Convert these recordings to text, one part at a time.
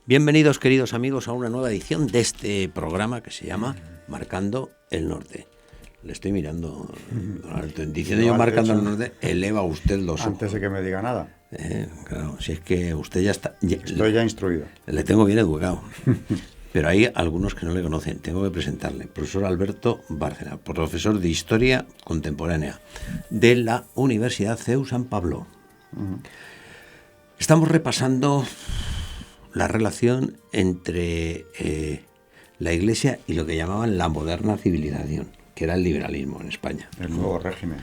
Bienvenidos, queridos amigos, a una nueva edición de este programa que se llama Marcando el Norte. Le estoy mirando, don Alberto, diciendo yo Marcando el Norte, eleva usted los ojos. Antes de que me diga nada. Claro, si es que usted ya está... Estoy ya instruido. Le tengo bien educado. Pero hay algunos que no le conocen. Tengo que presentarle. Profesor Alberto Bárcena, profesor de Historia Contemporánea de la Universidad CEU San Pablo. Estamos repasando la relación entre la Iglesia y lo que llamaban la moderna civilización, que era el liberalismo en España. El nuevo régimen.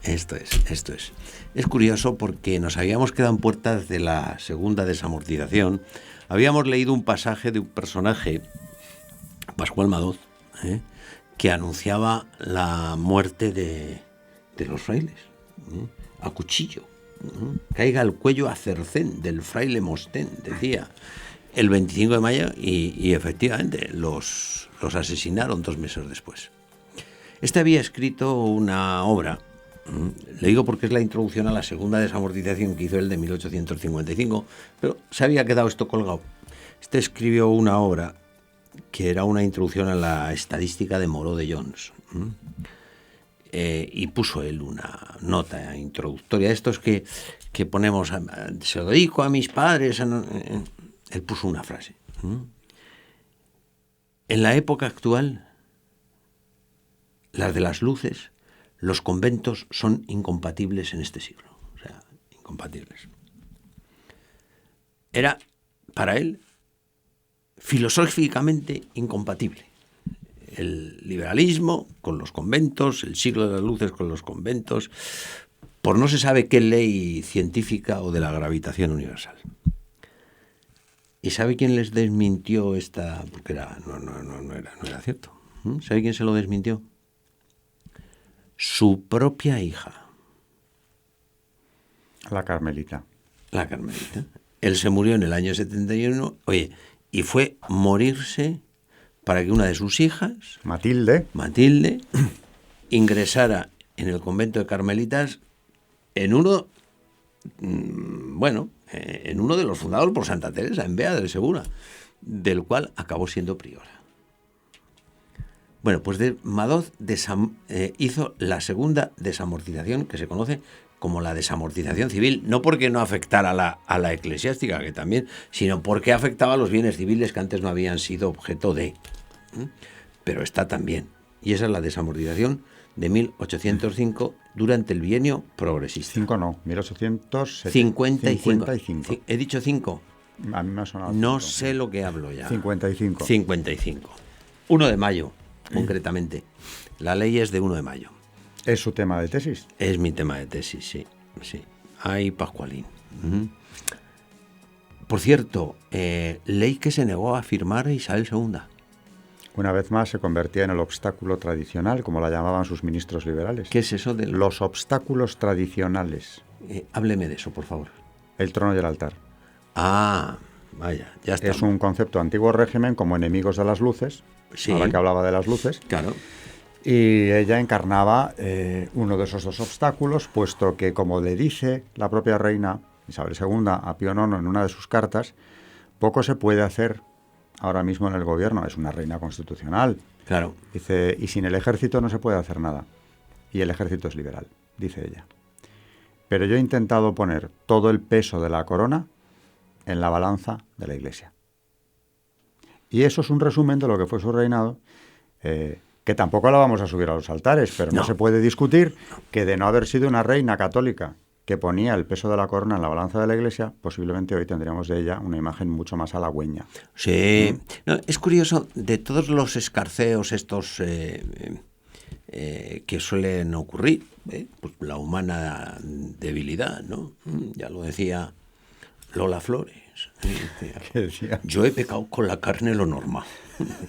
Esto es. Es curioso porque nos habíamos quedado en puertas de la segunda desamortización. Habíamos leído un pasaje de un personaje, Pascual Madoz, que anunciaba la muerte de los frailes, a cuchillo. Caiga el cuello a cercén del fraile Mostén, decía, el 25 de mayo, y efectivamente los asesinaron 2 meses después. Este había escrito una obra, le digo porque es la introducción a la segunda desamortización que hizo él de 1855, pero se había quedado esto colgado. Este escribió una obra que era una introducción a la estadística de Moreau de Jones, y puso él una nota introductoria. Estos que ponemos, se lo dedico a mis padres. Él puso una frase. En la época actual, las de las luces, los conventos son incompatibles en este siglo. O sea, incompatibles. Era, para él, filosóficamente incompatible. El liberalismo con los conventos, el siglo de las luces con los conventos, por no se sabe qué ley científica o de la gravitación universal. ¿Y sabe quién les desmintió esta? Porque no era cierto. ¿Sabe quién se lo desmintió? Su propia hija. La Carmelita. La Carmelita. Él se murió en el año 71, y fue morirse para que una de sus hijas, Matilde, ingresara en el convento de Carmelitas en uno de los fundados por Santa Teresa, en Bea del Segura, del cual acabó siendo priora. Bueno, pues Madoz hizo la segunda desamortización, que se conoce como la desamortización civil, no porque no afectara a la eclesiástica, que también, sino porque afectaba a los bienes civiles que antes no habían sido objeto de. Pero está también. Y esa es la desamortización de 1805 durante el bienio progresista. 5 no, 1855. He dicho 5. A mí me ha sonado. No 5. sé lo que hablo ya. 55. 1 de mayo, concretamente. La ley es de 1 de mayo. ¿Es su tema de tesis? Es mi tema de tesis, sí. Ay, Pascualín. Por cierto, ley que se negó a firmar Isabel II. Una vez más se convertía en el obstáculo tradicional, como la llamaban sus ministros liberales. ¿Qué es eso de los obstáculos tradicionales? Hábleme de eso, por favor. El trono y el altar. Ah, vaya, ya está. Es un concepto antiguo régimen como enemigos de las luces, sí. Ahora que hablaba de las luces. Claro. Y ella encarnaba uno de esos 2 obstáculos, puesto que, como le dice la propia reina Isabel II a Pío IX en una de sus cartas, poco se puede hacer ahora mismo en el gobierno. Es una reina constitucional. Claro. Dice, y sin el ejército no se puede hacer nada. Y el ejército es liberal, dice ella. Pero yo he intentado poner todo el peso de la corona en la balanza de la Iglesia. Y eso es un resumen de lo que fue su reinado, que tampoco la vamos a subir a los altares, pero no se puede discutir que de no haber sido una reina católica que ponía el peso de la corona en la balanza de la Iglesia, posiblemente hoy tendríamos de ella una imagen mucho más halagüeña. Sí. No, es curioso, de todos los escarceos estos que suelen ocurrir, pues la humana debilidad, ¿no? Ya lo decía Lola Flores. Decía, yo he pecado con la carne lo normal.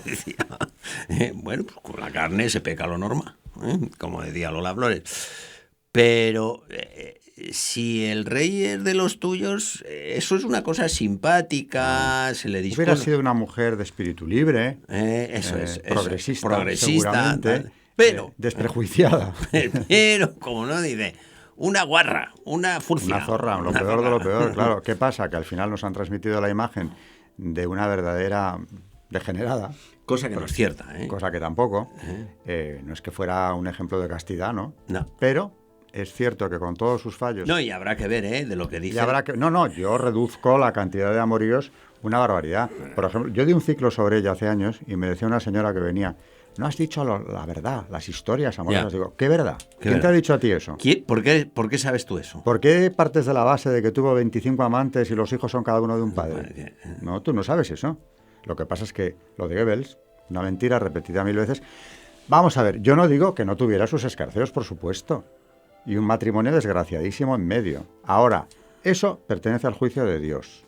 Decía, bueno, pues con la carne se peca lo normal, como decía Lola Flores. Pero si el rey es de los tuyos, eso es una cosa simpática, se le dispone. Hubiera sido una mujer de espíritu libre, progresista, seguramente, pero desprejuiciada. Pero, como no dice, una guarra, una furcia. Una zorra, lo peor de lo peor, claro. ¿Qué pasa? Que al final nos han transmitido la imagen de una verdadera degenerada. Cosa que no es cierta, ¿eh? Cosa que tampoco. No es que fuera un ejemplo de castidad, ¿no? No. Pero es cierto que con todos sus fallos... No, y habrá que ver, ¿eh? De lo que dice. No, yo reduzco la cantidad de amoríos una barbaridad. Por ejemplo, yo di un ciclo sobre ella hace años y me decía una señora que venía, no has dicho la verdad, las historias amorosas. Digo, ¿qué verdad? ¿Quién te ha dicho a ti eso? ¿Por qué sabes tú eso? ¿Por qué partes de la base de que tuvo 25 amantes y los hijos son cada uno de un padre? No, tú no sabes eso. Lo que pasa es que lo de Goebbels, una mentira repetida 1000 veces. Vamos a ver, yo no digo que no tuviera sus escarceos, por supuesto, y un matrimonio desgraciadísimo en medio. Ahora, eso pertenece al juicio de Dios.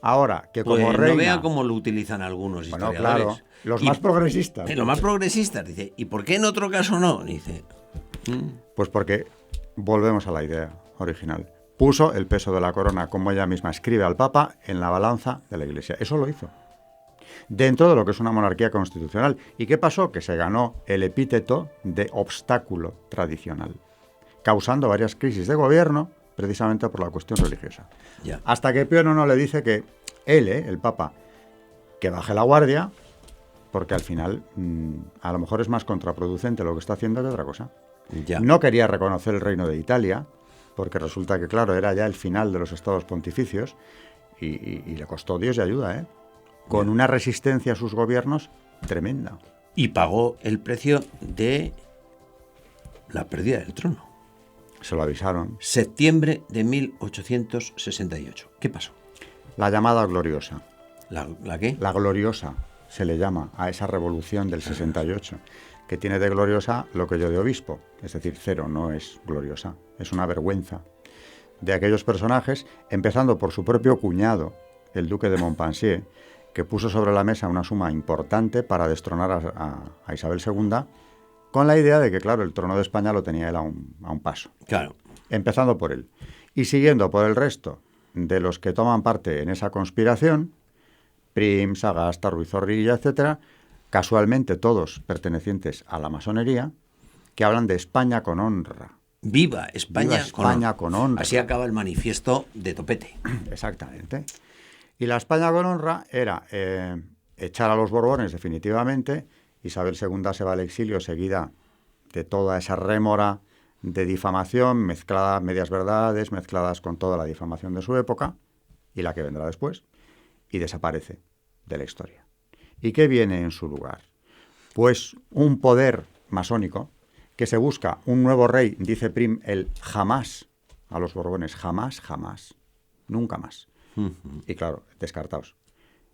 Ahora, que como pues reina... no vea cómo lo utilizan algunos historiadores. Claro, los más progresistas. Los más progresistas, dice, ¿y por qué en otro caso no? Dice... Pues porque volvemos a la idea original. Puso el peso de la corona, como ella misma escribe al Papa, en la balanza de la Iglesia. Eso lo hizo. Dentro de lo que es una monarquía constitucional. ¿Y qué pasó? Que se ganó el epíteto de obstáculo tradicional, causando varias crisis de gobierno, precisamente por la cuestión religiosa. Ya. Hasta que Pío IX le dice que él, el Papa, que baje la guardia, porque al final a lo mejor es más contraproducente lo que está haciendo que otra cosa. Ya. No quería reconocer el reino de Italia, porque resulta que, claro, era ya el final de los estados pontificios, y le costó Dios y ayuda, ¿eh? Con una resistencia a sus gobiernos tremenda. Y pagó el precio de la pérdida del trono. Se lo avisaron. Septiembre de 1868. ¿Qué pasó? La llamada gloriosa. ¿La qué? La gloriosa se le llama a esa revolución del 68, que tiene de gloriosa lo que yo de obispo. Es decir, cero, no es gloriosa. Es una vergüenza de aquellos personajes, empezando por su propio cuñado, el duque de Montpensier, que puso sobre la mesa una suma importante para destronar a Isabel II, con la idea de que, claro, el trono de España lo tenía él a un paso. Claro. Empezando por él. Y siguiendo por el resto de los que toman parte en esa conspiración, Prim, Sagasta, Ruiz Zorrilla, etcétera, casualmente todos pertenecientes a la masonería, que hablan de España con honra. Viva España, Viva España con honra. Así acaba el manifiesto de Topete. Exactamente. Y la España con honra era echar a los Borbones definitivamente. Isabel II se va al exilio seguida de toda esa rémora de difamación, mezcladas, medias verdades, mezcladas con toda la difamación de su época y la que vendrá después, y desaparece de la historia. ¿Y qué viene en su lugar? Pues un poder masónico que se busca un nuevo rey, dice Prim, el jamás a los Borbones, jamás, jamás, nunca más. Y claro, descartados.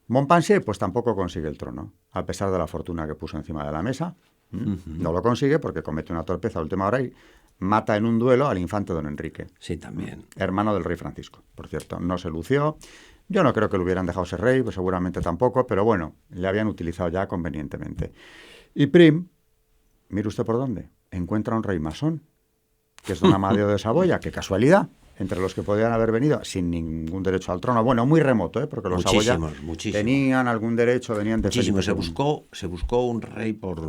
Montpensier pues tampoco consigue el trono, a pesar de la fortuna que puso encima de la mesa. No lo consigue porque comete una torpeza a última hora y mata en un duelo al infante don Enrique. Sí, también. Hermano del rey Francisco, por cierto. No se lució. Yo no creo que lo hubieran dejado ser rey, pues seguramente tampoco, pero bueno, le habían utilizado ya convenientemente. Y Prim, mire usted por dónde, encuentra un rey masón, que es don Amadeo de Saboya. ¡Qué casualidad! Entre los que podían haber venido sin ningún derecho al trono. Bueno, muy remoto, porque los Saboya tenían algún derecho, venían de muchísimo. Se buscó un rey por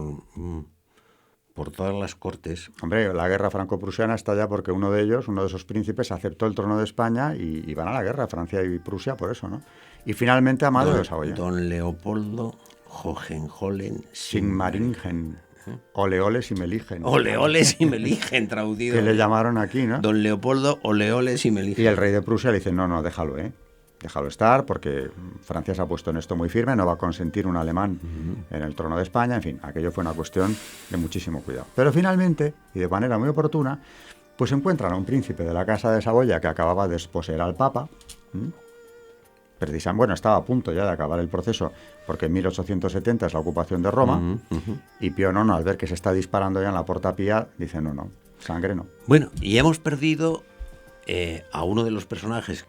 todas las cortes. Hombre, la guerra franco-prusiana está ya porque uno de esos príncipes, aceptó el trono de España y van a la guerra, Francia y Prusia, por eso, ¿no? Y finalmente Amadeo de Saboya. Don Leopoldo Hohenzollern Sigmaringen. Oleoles y Meligen. Oleoles y Meligen, traducido. Que le llamaron aquí, ¿no? Don Leopoldo Oleoles y Meligen. Y el rey de Prusia le dice, no, déjalo, déjalo estar, porque Francia se ha puesto en esto muy firme, no va a consentir un alemán en el trono de España, en fin, aquello fue una cuestión de muchísimo cuidado. Pero finalmente, y de manera muy oportuna, pues encuentran a un príncipe de la Casa de Saboya que acababa de desposeer al Papa. Bueno, estaba a punto ya de acabar el proceso, porque en 1870 es la ocupación de Roma, y Pío IX, al ver que se está disparando ya en la Porta Pía, dice, no, sangre no. Bueno, y hemos perdido a uno de los personajes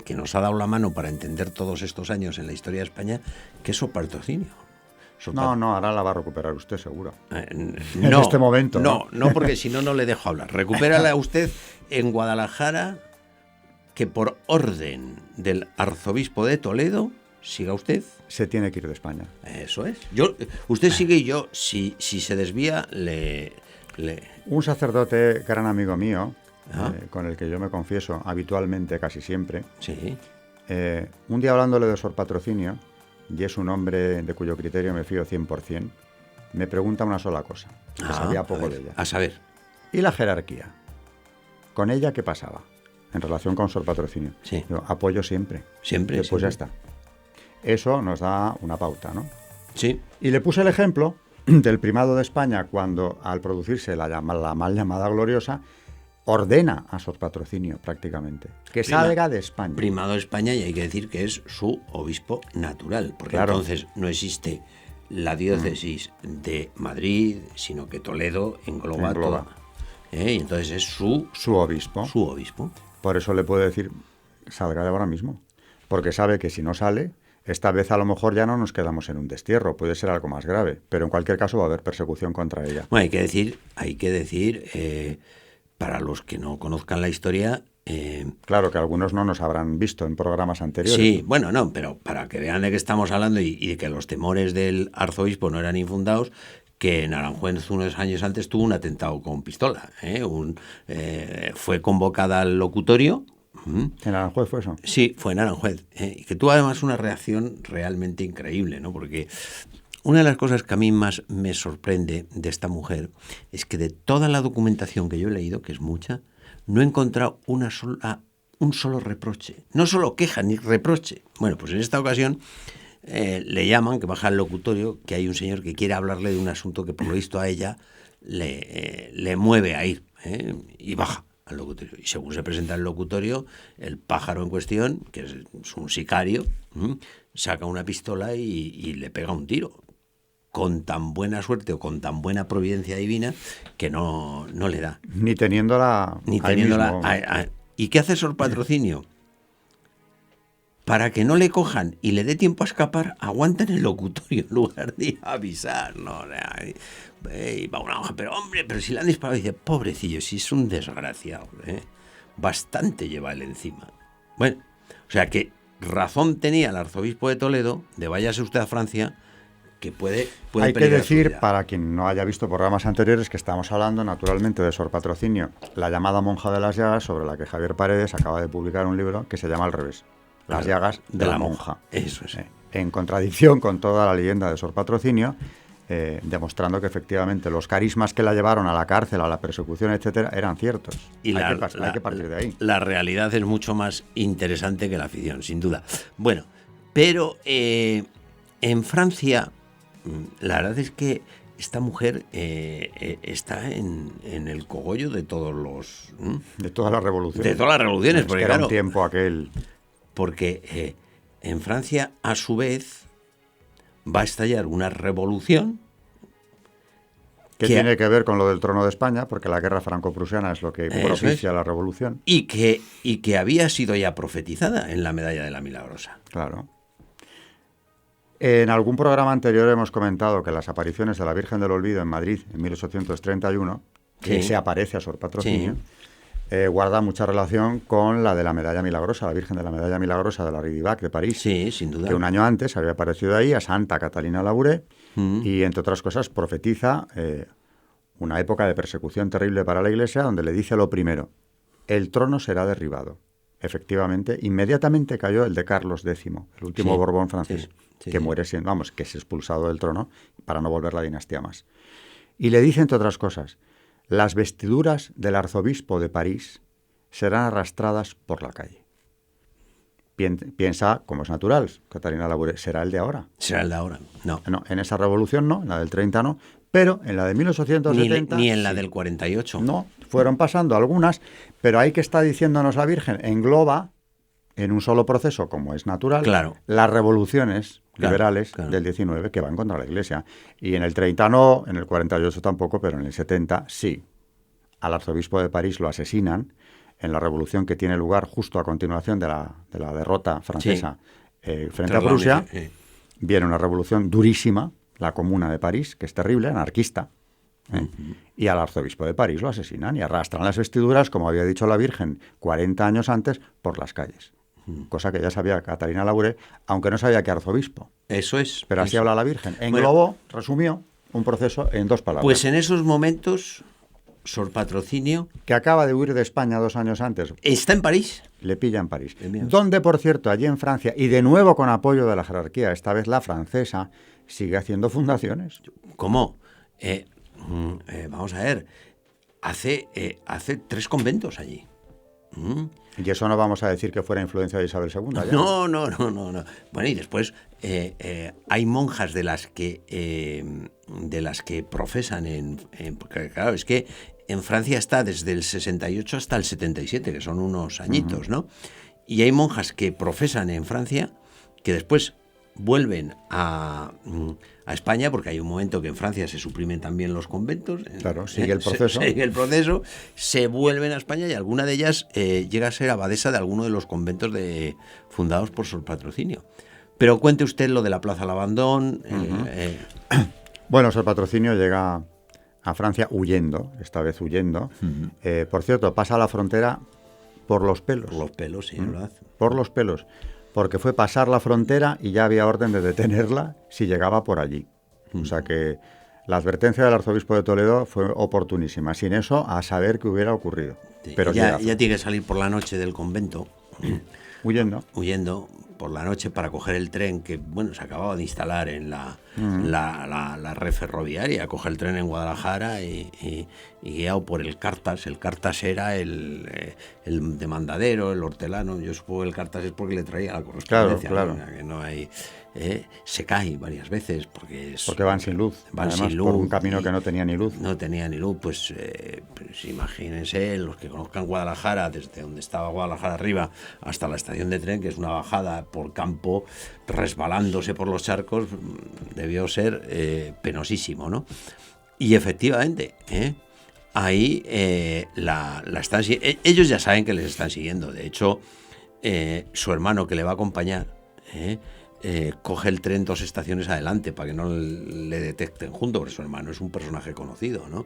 que nos ha dado la mano para entender todos estos años en la historia de España, que es Sopartocinio. No, ahora la va a recuperar usted, seguro. En este momento. No, porque si no, no le dejo hablar. Recupérala usted en Guadalajara, que por orden del arzobispo de Toledo, siga usted. Se tiene que ir de España. Eso es. Usted sigue y yo, si se desvía, le... Un sacerdote, gran amigo mío, con el que yo me confieso habitualmente, casi siempre, sí, Un día hablándole de Sor Patrocinio, y es un hombre de cuyo criterio me fío 100%, me pregunta una sola cosa, que sabía poco de ella. A saber. ¿Y la jerarquía? ¿Con ella qué pasaba en relación con Sor Patrocinio? Sí. Yo apoyo siempre. Siempre. Pues ya está. Eso nos da una pauta, ¿no? Sí. Y le puse el ejemplo del primado de España cuando, al producirse la mal llamada Gloriosa, ordena a Sor Patrocinio prácticamente que salga de España. Primado de España, y hay que decir que es su obispo natural, porque Claro. entonces no existe la diócesis de Madrid, sino que Toledo engloba. Engloba. Toda. Y entonces es su obispo. Su obispo. Por eso le puedo decir, salga de ahora mismo. Porque sabe que si no sale, esta vez a lo mejor ya no nos quedamos en un destierro, puede ser algo más grave, pero en cualquier caso va a haber persecución contra ella. Bueno, hay que decir, para los que no conozcan la historia. Claro que algunos no nos habrán visto en programas anteriores. Sí, bueno, no, pero para que vean de qué estamos hablando y de que los temores del arzobispo no eran infundados, que en Aranjuez unos años antes tuvo un atentado con pistola. Fue convocada al locutorio. ¿En Aranjuez fue eso? Sí, fue en Aranjuez. Y que tuvo además una reacción realmente increíble, ¿no? Porque una de las cosas que a mí más me sorprende de esta mujer es que de toda la documentación que yo he leído, que es mucha, no he encontrado un solo reproche. No solo queja ni reproche. Bueno, pues en esta ocasión le llaman, que baja al locutorio, que hay un señor que quiere hablarle de un asunto que por lo visto a ella le mueve a ir, y baja al locutorio. Y según se presenta el locutorio, el pájaro en cuestión, que es un sicario, saca una pistola y le pega un tiro. Con tan buena suerte o con tan buena providencia divina que no le da. Ni teniéndola. ¿Y qué hace Sor Patrocinio? Para que no le cojan y le dé tiempo a escapar, aguanta en el locutorio en lugar de ir a avisar. No, va una hoja, pero si le han disparado, dice, pobrecillo, si es un desgraciado. Bastante lleva él encima. Bueno, o sea que razón tenía el arzobispo de Toledo de váyase usted a Francia, que puede Hay que peligrar su decir, vida. para quien no haya visto programas anteriores, que estamos hablando naturalmente de Sor Patrocinio, la llamada monja de las llagas, sobre la que Javier Paredes acaba de publicar un libro que se llama al revés, Las llagas de la monja. Eso es. En contradicción con toda la leyenda de Sor Patrocinio, demostrando que efectivamente los carismas que la llevaron a la cárcel, a la persecución, etcétera, eran ciertos. Y hay que partir de ahí. La realidad es mucho más interesante que la ficción, sin duda. Bueno, pero en Francia, la verdad es que esta mujer está en el cogollo de todos los... De todas las revoluciones. De todas las revoluciones, porque era claro, un tiempo aquel... Porque en Francia, a su vez, va a estallar una revolución que tiene que ver con lo del trono de España, porque la guerra franco-prusiana es lo que propicia la revolución. Y que había sido ya profetizada en la Medalla de la Milagrosa. Claro. En algún programa anterior hemos comentado que las apariciones de la Virgen del Olvido en Madrid en 1831, que se aparece a Sor Patrocinio, guarda mucha relación con la de la Medalla Milagrosa, la Virgen de la Medalla Milagrosa de la Rue du Bac de París. Sí, sin duda. Que un año antes había aparecido ahí a Santa Catalina Labouré y, entre otras cosas, profetiza una época de persecución terrible para la Iglesia, donde le dice lo primero: el trono será derribado. Efectivamente, inmediatamente cayó el de Carlos X, el último Borbón francés, que muere siendo, que es expulsado del trono para no volver la dinastía más. Y le dice, entre otras cosas, las vestiduras del arzobispo de París serán arrastradas por la calle. Piensa, como es natural, Catalina Labouré, será el de ahora. Será el de ahora, no. No, en esa revolución no, en la del 30 no, pero en la de 1870... Ni en la del 48. No, fueron pasando algunas, pero ahí que está diciéndonos la Virgen, engloba en un solo proceso, como es natural, las revoluciones liberales del 19 que van contra la Iglesia. Y en el 30 no, en el 48 tampoco, pero en el 70 sí. Al arzobispo de París lo asesinan en la revolución que tiene lugar justo a continuación de la derrota francesa frente a Prusia. Viene una revolución durísima, la Comuna de París, que es terrible, anarquista. Y al arzobispo de París lo asesinan y arrastran las vestiduras, como había dicho la Virgen 40 años antes, por las calles. Cosa que ya sabía Catalina Labouré, aunque no sabía que arzobispo. Eso es. Pero así habla la Virgen. Englobó, resumió un proceso en 2 palabras. Pues en esos momentos Sor Patrocinio, que acaba de huir de España 2 años antes. está en París. Le pilla en París. Donde, por cierto, allí en Francia, y de nuevo con apoyo de la jerarquía, esta vez la francesa, sigue haciendo fundaciones. ¿Cómo? Vamos a ver, hace 3 conventos allí. Y eso no vamos a decir que fuera influencia de Isabel II. ¿Ya? No. Bueno, y después hay monjas de las que profesan porque claro, es que en Francia está desde el 68 hasta el 77, que son unos añitos, ¿no? Y hay monjas que profesan en Francia que después vuelven a España, porque hay un momento que en Francia se suprimen también los conventos. Claro, sigue el proceso. Sigue el proceso, se vuelven a España y alguna de ellas llega a ser abadesa de alguno de los conventos fundados por Sor Patrocinio. Pero cuente usted lo de la Plaza Lavandón. Bueno, Sor Patrocinio llega a Francia huyendo, esta vez huyendo. Por cierto, pasa la frontera por los pelos. Por los pelos, sí, ¿verdad? Por los pelos. Porque fue pasar la frontera y ya había orden de detenerla si llegaba por allí. O sea que la advertencia del arzobispo de Toledo fue oportunísima. Sin eso, a saber qué hubiera ocurrido. Sí, pero ya tiene que salir por la noche del convento. Huyendo por la noche para coger el tren que, bueno, se acababa de instalar en la red ferroviaria. Coge el tren en Guadalajara y guiado por el Cartas. El Cartas era el demandadero, el hortelano. Yo supongo que el Cartas es porque le traía la correspondencia. Claro. ¿no? Que no hay... se cae varias veces porque van sin luz. Además, por un camino que no tenía ni luz. No tenía ni luz, pues imagínense los que conozcan Guadalajara, desde donde estaba Guadalajara arriba hasta la estación de tren, que es una bajada por campo, resbalándose por los charcos, debió ser penosísimo, ¿no? Y efectivamente, ahí la están ellos ya saben que les están siguiendo. De hecho, su hermano que le va a acompañar, coge el tren 2 estaciones adelante para que no le detecten junto, porque su hermano es un personaje conocido, ¿no?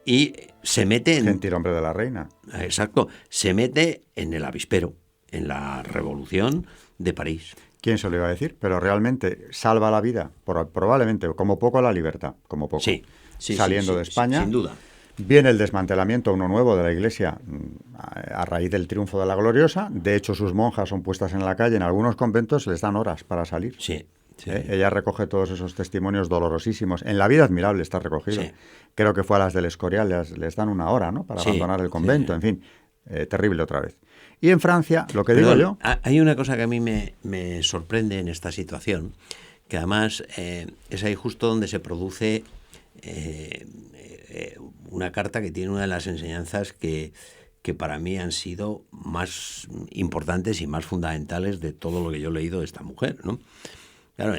Y se mete en... Gentilhombre de la reina. Exacto, se mete en el avispero, en la Revolución de París. ¿Quién se lo iba a decir? Pero realmente salva la vida, probablemente, como poco la libertad, como poco. Sí, saliendo de España. Sin duda. Viene el desmantelamiento, uno nuevo, de la Iglesia a raíz del triunfo de la Gloriosa. De hecho, sus monjas son puestas en la calle. En algunos conventos les dan horas para salir. Sí. Ella recoge todos esos testimonios dolorosísimos. En La vida admirable está recogido. Sí. Creo que fue a las del Escorial, les dan 1 hora, ¿no?, para abandonar el convento. En fin, terrible otra vez. Y en Francia, lo que digo yo... Hay una cosa que a mí me sorprende en esta situación, que además es ahí justo donde se produce... una carta que tiene una de las enseñanzas que para mí han sido más importantes y más fundamentales de todo lo que yo he leído de esta mujer, ¿no? Claro,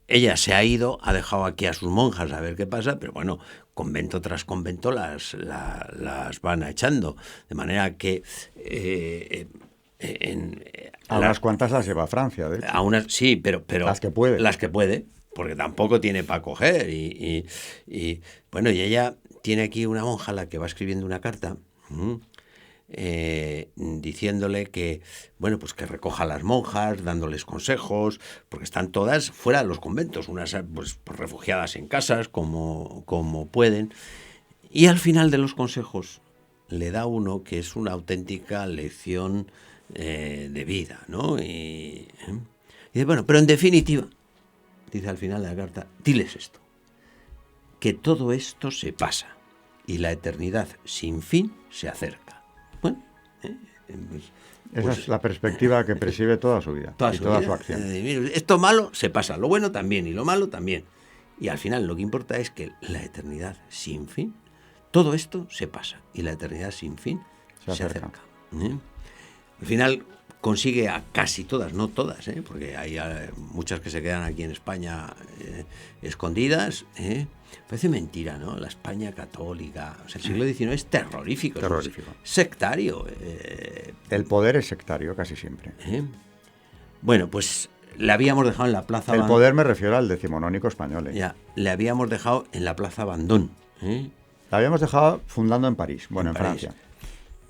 ella se ha ido, ha dejado aquí a sus monjas a ver qué pasa, pero bueno, convento tras convento las van echando, de manera que... a unas cuantas las lleva a Francia, de hecho. A unas, sí, pero las que puede. Las que puede, porque tampoco tiene para coger. Bueno, y ella tiene aquí una monja a la que va escribiendo una carta diciéndole que, bueno, pues que recoja a las monjas, dándoles consejos, porque están todas fuera de los conventos, unas pues refugiadas en casas como pueden. Y al final de los consejos le da uno que es una auténtica lección de vida, ¿no? Y dice, bueno, pero en definitiva, dice al final de la carta, diles esto, que todo esto se pasa y la eternidad sin fin se acerca. Bueno, esa es la perspectiva que preside toda su vida y toda su acción. Esto malo se pasa, lo bueno también y lo malo también. Y al final lo que importa es que la eternidad sin fin, todo esto se pasa y la eternidad sin fin se acerca. Al final consigue a casi todas, no todas, porque hay muchas que se quedan aquí en España escondidas. Parece mentira, ¿no? La España católica, o sea, el siglo XIX es terrorífico. Sectario. El poder es sectario casi siempre. Bueno, pues le habíamos dejado en la Plaza Bandón. El poder me refiero al decimonónico español. Ya, le habíamos dejado en la Plaza Bandón. La habíamos dejado fundando en París, bueno, en Francia.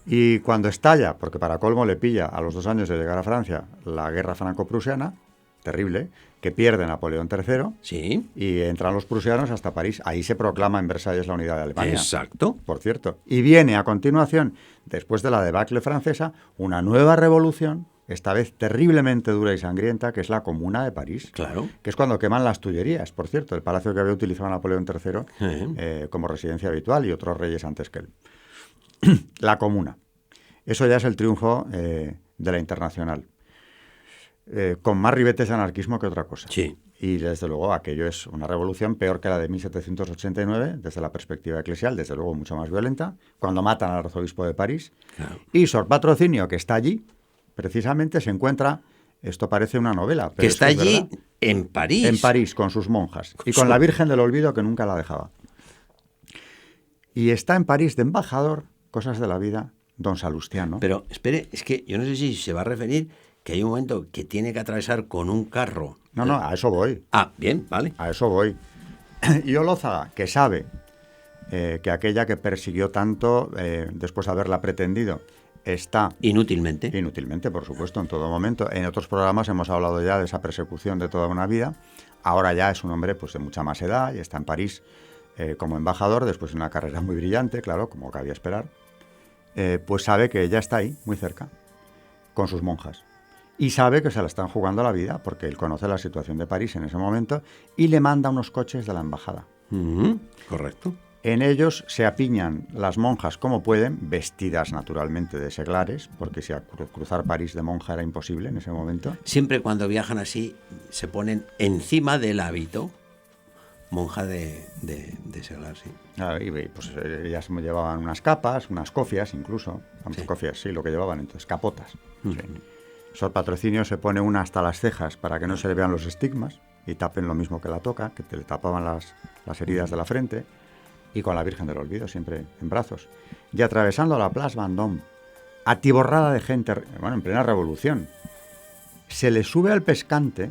Y cuando estalla, porque para colmo le pilla a los 2 años de llegar a Francia, la guerra franco-prusiana, terrible, que pierde Napoleón III Sí. y entran los prusianos hasta París. Ahí se proclama en Versalles la unidad de Alemania. Exacto. Por cierto. Y viene a continuación, después de la debacle francesa, una nueva revolución, esta vez terriblemente dura y sangrienta, que es la Comuna de París. Claro. Que es cuando queman las Tullerías, por cierto, el palacio que había utilizado Napoleón III como residencia habitual y otros reyes antes que él. La Comuna. Eso ya es el triunfo de la Internacional. Con más ribetes de anarquismo que otra cosa. Sí. Y desde luego aquello es una revolución peor que la de 1789, desde la perspectiva eclesial, desde luego mucho más violenta, cuando matan al arzobispo de París. Claro. Y Sor Patrocinio, que está allí, precisamente se encuentra, esto parece una novela, pero Que es está que es allí verdad, en París. en París, con sus monjas, y con la Virgen del Olvido, que nunca la dejaba. Y está en París de embajador, cosas de la vida, don Salustiano. Pero, espere, es que yo no sé si se va a referir que hay un momento que tiene que atravesar con un carro. No, a eso voy. Ah, bien, vale. A eso voy. Y Olózaga, que sabe que aquella que persiguió tanto, después de haberla pretendido, está... Inútilmente. Inútilmente, por supuesto, en todo momento. En otros programas hemos hablado ya de esa persecución de toda una vida. Ahora ya es un hombre pues, de mucha más edad y está en París como embajador, después de una carrera muy brillante, claro, como cabía esperar. Pues sabe que ella está ahí, muy cerca, con sus monjas. Y sabe que se la están jugando la vida, porque él conoce la situación de París en ese momento, y le manda unos coches de la embajada. Correcto. En ellos se apiñan las monjas como pueden, vestidas naturalmente de seglares, porque si cruzar París de monja era imposible en ese momento. Siempre cuando viajan así, se ponen encima del hábito monja de seglar, sí. Y pues ellas llevaban unas capas, unas cofias incluso. Sí. Cofias, sí, lo que llevaban entonces, capotas. Sí. Sor Patrocinio se pone una hasta las cejas para que no se le vean los estigmas y tapen lo mismo que la toca, que te le tapaban las heridas de la frente, y con la Virgen del Olvido siempre en brazos. Y atravesando la Place Vendôme, atiborrada de gente, bueno, en plena revolución, se le sube al pescante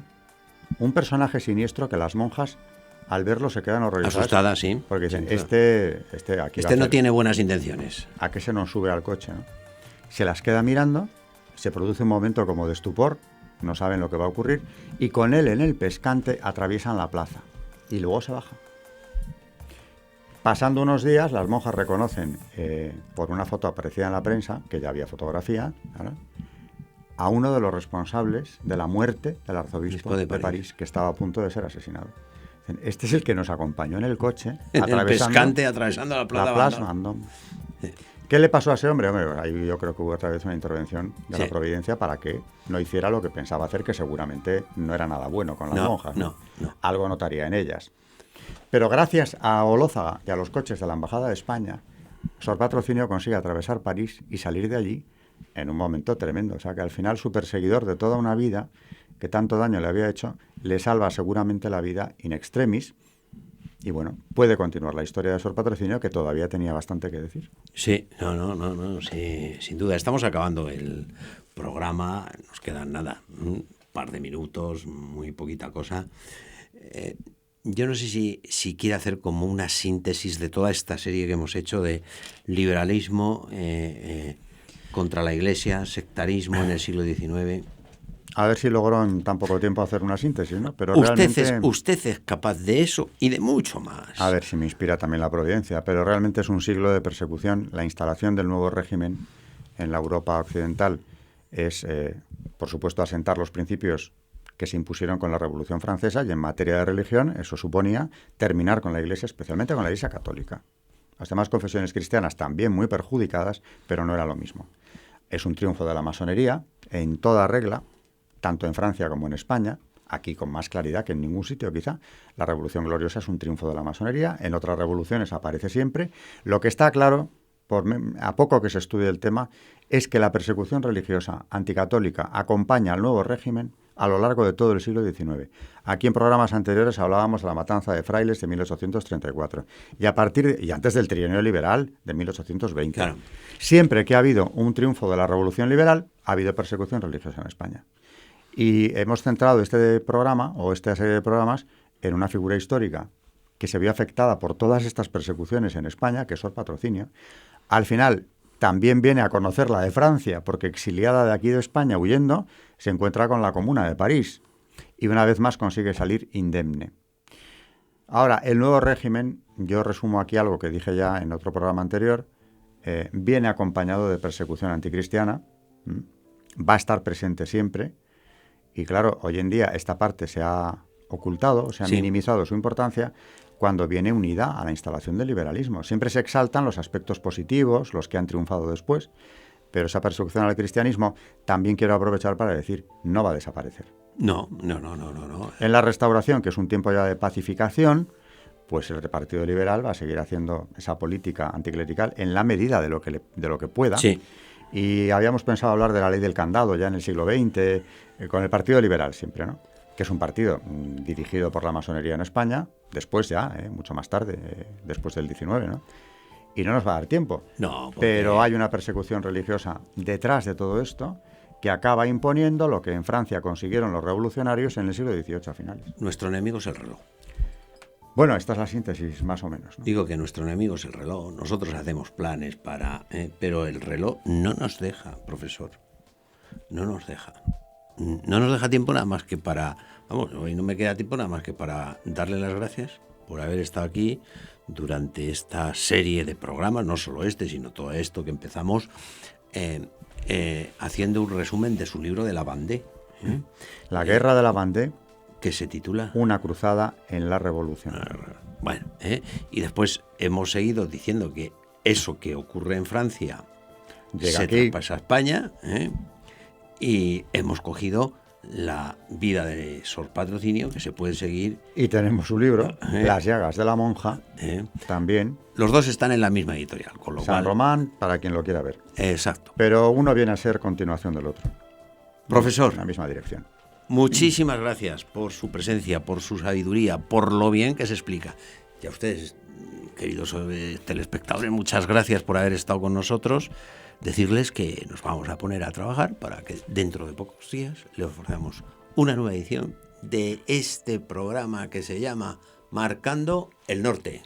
un personaje siniestro que las monjas, al verlo, se quedan horrorizadas. Asustadas, sí. Porque dicen, Sí, claro. aquí Este no tiene buenas intenciones. ¿A qué se nos sube al coche, no? Se las queda mirando, se produce un momento como de estupor, no saben lo que va a ocurrir, y con él en el pescante atraviesan la plaza. Y luego se baja. Pasando unos días, las monjas reconocen, por una foto aparecida en la prensa, que ya había fotografía, ¿verdad?, a uno de los responsables de la muerte del arzobispo de París, que estaba a punto de ser asesinado. Este es el que nos acompañó en el coche, En el pescante, atravesando la Plaza Vendôme. ¿Qué le pasó a ese hombre? Hombre, ahí yo creo que hubo otra vez una intervención de la providencia para que no hiciera lo que pensaba hacer, que seguramente no era nada bueno con las monjas. No. Algo notaría en ellas. Pero gracias a Olózaga y a los coches de la Embajada de España, Sor Patrocinio consigue atravesar París y salir de allí en un momento tremendo. O sea, que al final su perseguidor de toda una vida, que tanto daño le había hecho, le salva seguramente la vida in extremis. Y bueno, puede continuar la historia de Sor Patrocinio, que todavía tenía bastante que decir. Sí, no, sí, sin duda. Estamos acabando el programa, nos quedan nada, un par de minutos, muy poquita cosa. Yo no sé si quiere hacer como una síntesis de toda esta serie que hemos hecho de liberalismo contra la Iglesia, sectarismo en el siglo XIX. A ver si logró en tan poco tiempo hacer una síntesis, ¿no? Pero usted es capaz de eso y de mucho más. A ver si me inspira también la providencia, pero realmente es un siglo de persecución. La instalación del nuevo régimen en la Europa occidental es, por supuesto, asentar los principios que se impusieron con la Revolución Francesa, y en materia de religión eso suponía terminar con la Iglesia, especialmente con la Iglesia católica. Las demás confesiones cristianas también muy perjudicadas, pero no era lo mismo. Es un triunfo de la masonería en toda regla, tanto en Francia como en España, aquí con más claridad que en ningún sitio quizá. La Revolución Gloriosa es un triunfo de la masonería, en otras revoluciones aparece siempre. Lo que está claro, a poco que se estudie el tema, es que la persecución religiosa anticatólica acompaña al nuevo régimen a lo largo de todo el siglo XIX. Aquí en programas anteriores hablábamos de la matanza de frailes de 1834 y antes del trienio liberal de 1820. Claro. Siempre que ha habido un triunfo de la Revolución Liberal, ha habido persecución religiosa en España. Y hemos centrado este programa, o esta serie de programas, en una figura histórica que se vio afectada por todas estas persecuciones en España, que es Sor Patrocinio. Al final también viene a conocer la de Francia, porque exiliada de aquí de España, huyendo, se encuentra con la Comuna de París. y una vez más consigue salir indemne. Ahora, el nuevo régimen, yo resumo aquí algo que dije ya en otro programa anterior, viene acompañado de persecución anticristiana, va a estar presente siempre, y claro, hoy en día esta parte se ha ocultado, se ha minimizado su importancia, cuando viene unida a la instalación del liberalismo. Siempre se exaltan los aspectos positivos, los que han triunfado después, pero esa persecución al cristianismo también quiero aprovechar para decir, no va a desaparecer. No. En la Restauración, que es un tiempo ya de pacificación, pues el Partido Liberal va a seguir haciendo esa política anticlerical en la medida de lo que pueda. Sí. Y habíamos pensado hablar de la ley del candado ya en el siglo XX, con el Partido Liberal siempre, ¿no? Que es un partido dirigido por la masonería en España, después ya, mucho más tarde, después del 19, ¿no? Y no nos va a dar tiempo. No, porque... Pero hay una persecución religiosa detrás de todo esto que acaba imponiendo lo que en Francia consiguieron los revolucionarios en el siglo XVIII a finales. Nuestro enemigo es el reloj. Bueno, esta es la síntesis, más o menos, ¿no? Digo que nuestro enemigo es el reloj. Nosotros hacemos planes para... pero el reloj no nos deja, profesor. No nos deja. No nos deja tiempo nada más que para... Vamos, hoy no me queda tiempo nada más que para darle las gracias por haber estado aquí durante esta serie de programas, no solo este, sino todo esto que empezamos haciendo un resumen de su libro de la Vendée. La guerra de la Vendée, que se titula Una cruzada en la revolución. Bueno, y después hemos seguido diciendo que eso que ocurre en Francia llega se aquí, traspasa a España, y hemos cogido la vida de Sor Patrocinio, que se puede seguir. Y tenemos su libro, Las llagas de la monja, también. Los dos están en la misma editorial, con lo San cual... Román, para quien lo quiera ver. Exacto. Pero uno viene a ser continuación del otro. Profesor, En la misma dirección. muchísimas gracias por su presencia, por su sabiduría, por lo bien que se explica. Y a ustedes, queridos telespectadores, muchas gracias por haber estado con nosotros. Decirles que nos vamos a poner a trabajar para que dentro de pocos días les ofrezcamos una nueva edición de este programa que se llama Marcando el Norte.